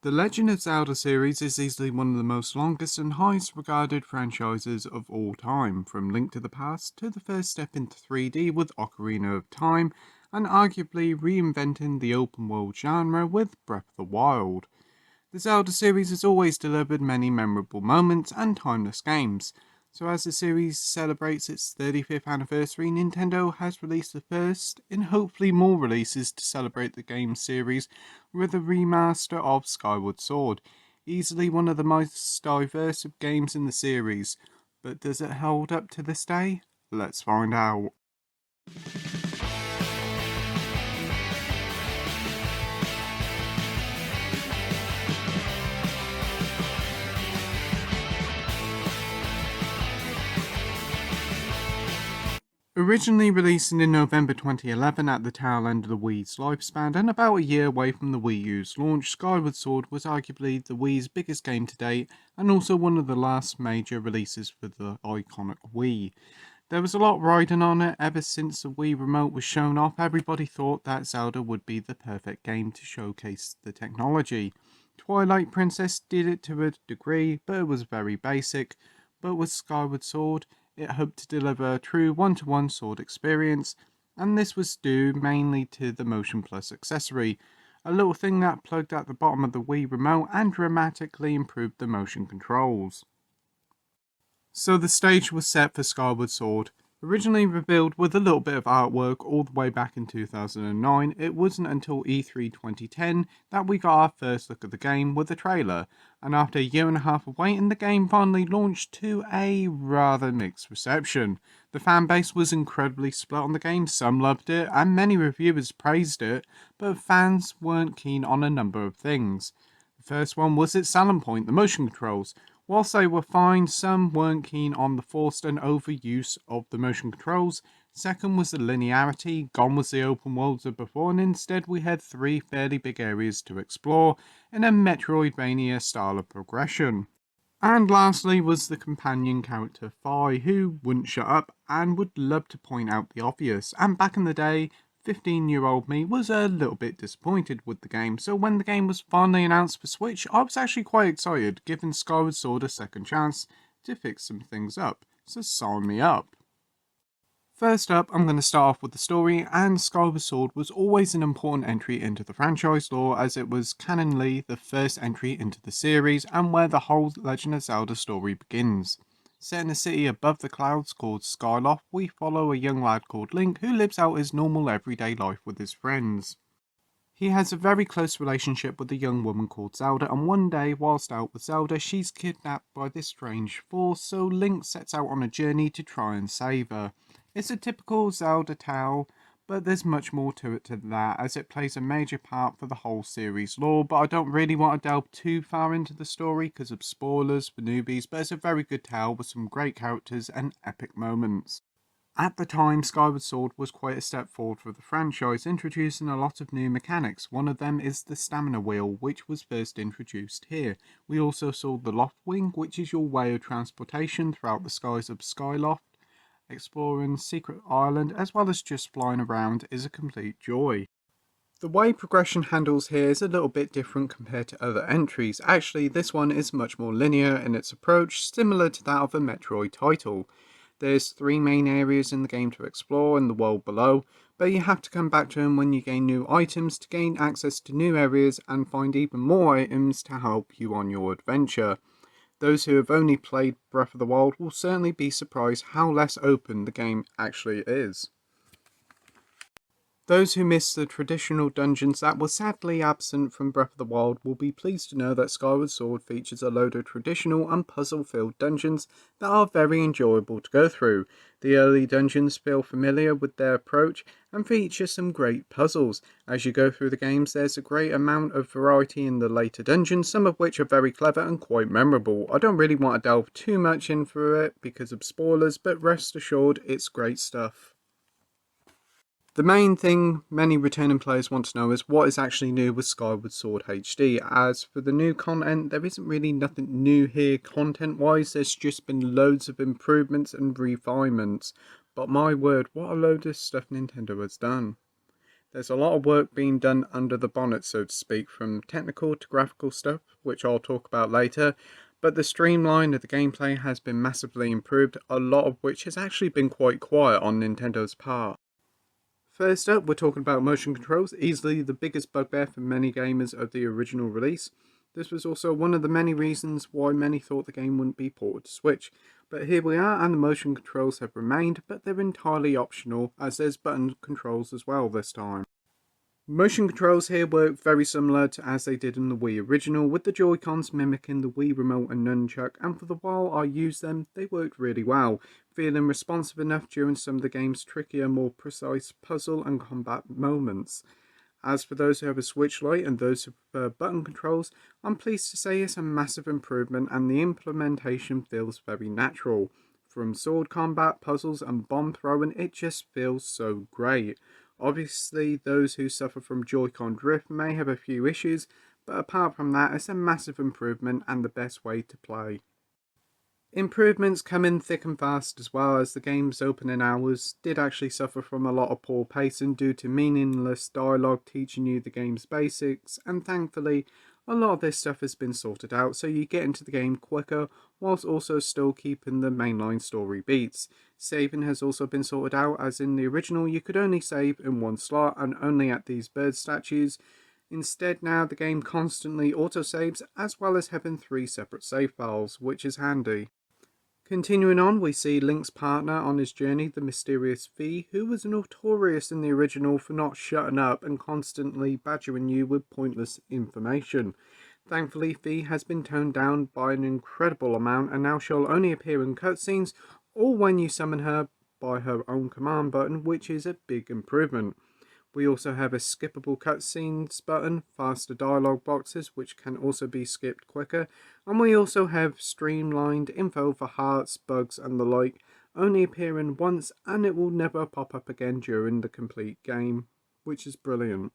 The Legend of Zelda series is easily one of the most longest and highest regarded franchises of all time, from Link to the Past to the first step into 3D with Ocarina of Time, and arguably reinventing the open world genre with Breath of the Wild. The Zelda series has always delivered many memorable moments and timeless games. So as the series celebrates its 35th anniversary, Nintendo has released the first, and hopefully more releases to celebrate the game series, with a remaster of Skyward Sword, easily one of the most diverse of games in the series. But does it hold up to this day? Let's find out. Originally released in November 2011 at the tail end of the Wii's lifespan and about a year away from the Wii U's launch, Skyward Sword was arguably the Wii's biggest game to date and also one of the last major releases for the iconic Wii. There was a lot riding on it. Ever since the Wii remote was shown off, everybody thought that Zelda would be the perfect game to showcase the technology. Twilight Princess did it to a degree, but it was very basic. But with Skyward Sword, it hoped to deliver a true one-to-one sword experience, and this was due mainly to the Motion Plus accessory, a little thing that plugged at the bottom of the Wii remote and dramatically improved the motion controls. So the stage was set for Skyward Sword. Originally revealed with a little bit of artwork all the way back in 2009, it wasn't until E3 2010 that we got our first look at the game with a trailer, and after a year and a half of waiting, the game finally launched to a rather mixed reception. The fan base was incredibly split on the game, some loved it, and many reviewers praised it, but fans weren't keen on a number of things. The first one was its selling point, the motion controls. Whilst they were fine, some weren't keen on the forced and overuse of the motion controls. Second was the linearity, gone was the open worlds of before, and instead we had three fairly big areas to explore in a Metroidvania style of progression. And lastly was the companion character Fi, who wouldn't shut up and would love to point out the obvious. And back in the day, 15-year-old me was a little bit disappointed with the game, so when the game was finally announced for Switch, I was actually quite excited, giving Skyward Sword a second chance to fix some things up, so sign me up. First up, I'm going to start off with the story, and Skyward Sword was always an important entry into the franchise lore, as it was canonly the first entry into the series and where the whole Legend of Zelda story begins. Set in a city above the clouds called Skyloft, we follow a young lad called Link who lives out his normal everyday life with his friends. He has a very close relationship with a young woman called Zelda, and one day, whilst out with Zelda, she's kidnapped by this strange force, so Link sets out on a journey to try and save her. It's a typical Zelda tale, but there's much more to it than that, as it plays a major part for the whole series lore, but I don't really want to delve too far into the story because of spoilers for newbies, but it's a very good tale with some great characters and epic moments. At the time, Skyward Sword was quite a step forward for the franchise, introducing a lot of new mechanics. One of them is the stamina wheel, which was first introduced here. We also saw the Loft Wing, which is your way of transportation throughout the skies of Skyloft. Exploring Secret Island, as well as just flying around, is a complete joy. The way progression handles here is a little bit different compared to other entries. Actually, this one is much more linear in its approach, similar to that of a Metroid title. There's three main areas in the game to explore in the world below, but you have to come back to them when you gain new items to gain access to new areas and find even more items to help you on your adventure. Those who have only played Breath of the Wild will certainly be surprised how less open the game actually is. Those who miss the traditional dungeons that were sadly absent from Breath of the Wild will be pleased to know that Skyward Sword features a load of traditional and puzzle-filled dungeons that are very enjoyable to go through. The early dungeons feel familiar with their approach and feature some great puzzles. As you go through the games, there's a great amount of variety in the later dungeons, some of which are very clever and quite memorable. I don't really want to delve too much into it because of spoilers, but rest assured it's great stuff. The main thing many returning players want to know is what is actually new with Skyward Sword HD. As for the new content, there isn't really nothing new here content wise, there's just been loads of improvements and refinements. But my word, what a load of stuff Nintendo has done. There's a lot of work being done under the bonnet, so to speak, from technical to graphical stuff, which I'll talk about later, but the streamline of the gameplay has been massively improved, a lot of which has actually been quite quiet on Nintendo's part. First up, we're talking about motion controls, easily the biggest bugbear for many gamers of the original release. This was also one of the many reasons why many thought the game wouldn't be ported to Switch. But here we are, and the motion controls have remained, but they're entirely optional, as there's button controls as well this time. Motion controls here work very similar to as they did in the Wii original, with the Joy-Cons mimicking the Wii Remote and Nunchuck, and for the while I used them, they worked really well, feeling responsive enough during some of the game's trickier, more precise puzzle and combat moments. As for those who have a Switch Lite and those who prefer button controls, I'm pleased to say it's a massive improvement and the implementation feels very natural. From sword combat, puzzles and bomb throwing, it just feels so great. Obviously, those who suffer from Joy-Con drift may have a few issues, but apart from that, it's a massive improvement and the best way to play. Improvements come in thick and fast, as well as the game's opening hours did actually suffer from a lot of poor pacing due to meaningless dialogue teaching you the game's basics, and thankfully a lot of this stuff has been sorted out so you get into the game quicker whilst also still keeping the mainline story beats. Saving has also been sorted out, as in the original you could only save in one slot and only at these bird statues. Instead now the game constantly autosaves, as well as having 3 separate save files, which is handy. Continuing on, we see Link's partner on his journey, the mysterious Fi, who was notorious in the original for not shutting up and constantly badgering you with pointless information. Thankfully, Fi has been toned down by an incredible amount, and now she'll only appear in cutscenes or when you summon her by her own command button, which is a big improvement. We also have a skippable cutscenes button, faster dialogue boxes which can also be skipped quicker, and we also have streamlined info for hearts, bugs and the like, only appearing once and it will never pop up again during the complete game, which is brilliant.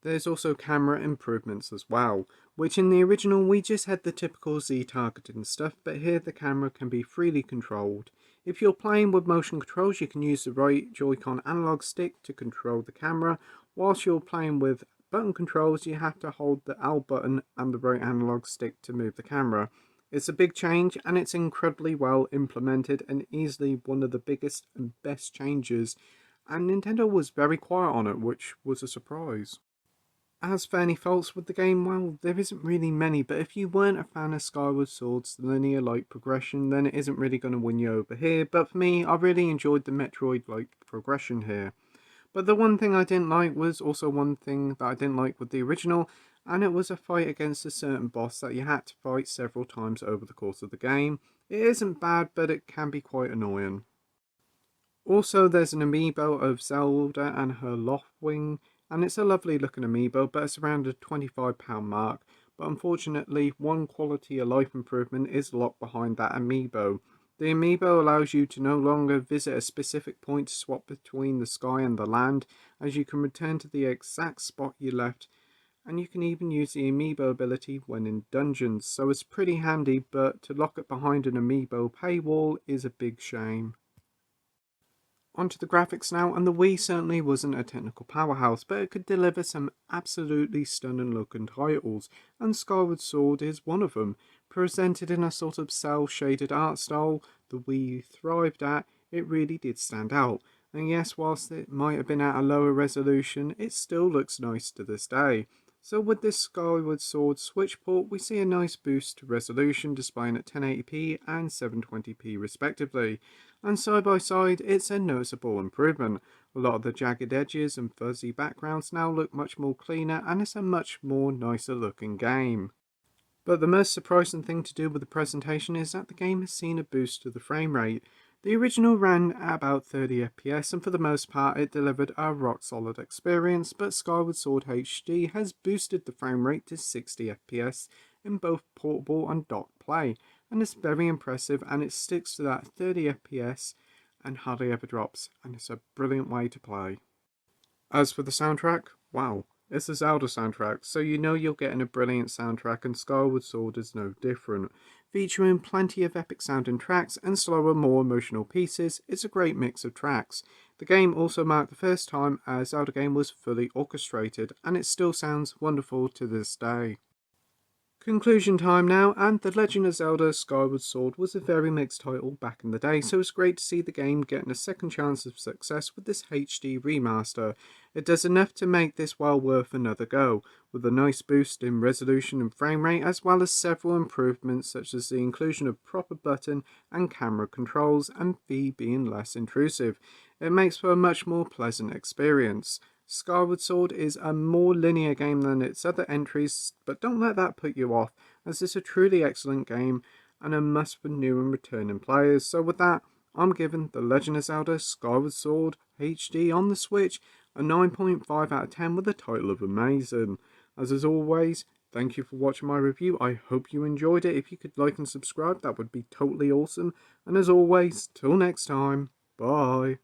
There's also camera improvements as well, which in the original we just had the typical Z targeting stuff, but here the camera can be freely controlled. If you're playing with motion controls, you can use the right Joy-Con analog stick to control the camera. Whilst you're playing with button controls, you have to hold the L button and the right analog stick to move the camera. It's a big change and it's incredibly well implemented and easily one of the biggest and best changes, and Nintendo was very quiet on it, which was a surprise. As for any faults with the game, well, there isn't really many, but if you weren't a fan of Skyward Sword's linear-like progression, then it isn't really going to win you over here, but for me, I really enjoyed the Metroid-like progression here. But the one thing I didn't like was also one thing that I didn't like with the original, and it was a fight against a certain boss that you had to fight several times over the course of the game. It isn't bad, but it can be quite annoying. Also, there's an amiibo of Zelda and her Loftwing, and it's a lovely looking amiibo, but it's around the £25 mark. But unfortunately, one quality of life improvement is locked behind that amiibo. The amiibo allows you to no longer visit a specific point to swap between the sky and the land, as you can return to the exact spot you left, and you can even use the amiibo ability when in dungeons, so it's pretty handy, but to lock it behind an amiibo paywall is a big shame. Onto the graphics now, and the Wii certainly wasn't a technical powerhouse, but it could deliver some absolutely stunning looking titles, and Skyward Sword is one of them. Presented in a sort of cel-shaded art style the Wii thrived at, it really did stand out. And yes, whilst it might have been at a lower resolution, it still looks nice to this day. So with this Skyward Sword Switch port, we see a nice boost to resolution, displaying at 1080p and 720p respectively. And side by side, it's a noticeable improvement. A lot of the jagged edges and fuzzy backgrounds now look much more cleaner, and it's a much more nicer looking game. But the most surprising thing to do with the presentation is that the game has seen a boost to the frame rate. The original ran at about 30 FPS, and for the most part it delivered a rock solid experience, but Skyward Sword HD has boosted the frame rate to 60 FPS in both portable and docked play, and it's very impressive, and it sticks to that 30 FPS and hardly ever drops, and it's a brilliant way to play. As for the soundtrack, wow, it's a Zelda soundtrack, so you know you're getting a brilliant soundtrack, and Skyward Sword is no different. Featuring plenty of epic sounding tracks and slower, more emotional pieces, it's a great mix of tracks. The game also marked the first time a Zelda game was fully orchestrated, and it still sounds wonderful to this day. Conclusion time now, and The Legend of Zelda Skyward Sword was a very mixed title back in the day, so it's great to see the game getting a second chance of success with this HD remaster. It does enough to make this well worth another go, with a nice boost in resolution and frame rate, as well as several improvements such as the inclusion of proper button and camera controls and V being less intrusive. It makes for a much more pleasant experience. Skyward Sword is a more linear game than its other entries, but don't let that put you off, as it's a truly excellent game and a must for new and returning players. So with that, I'm giving The Legend of Zelda Skyward Sword HD on the Switch a 9.5 out of 10 with the title of amazing. As always, thank you for watching my review. I hope you enjoyed it. If you could like and subscribe, that would be totally awesome. And as always, till next time, bye.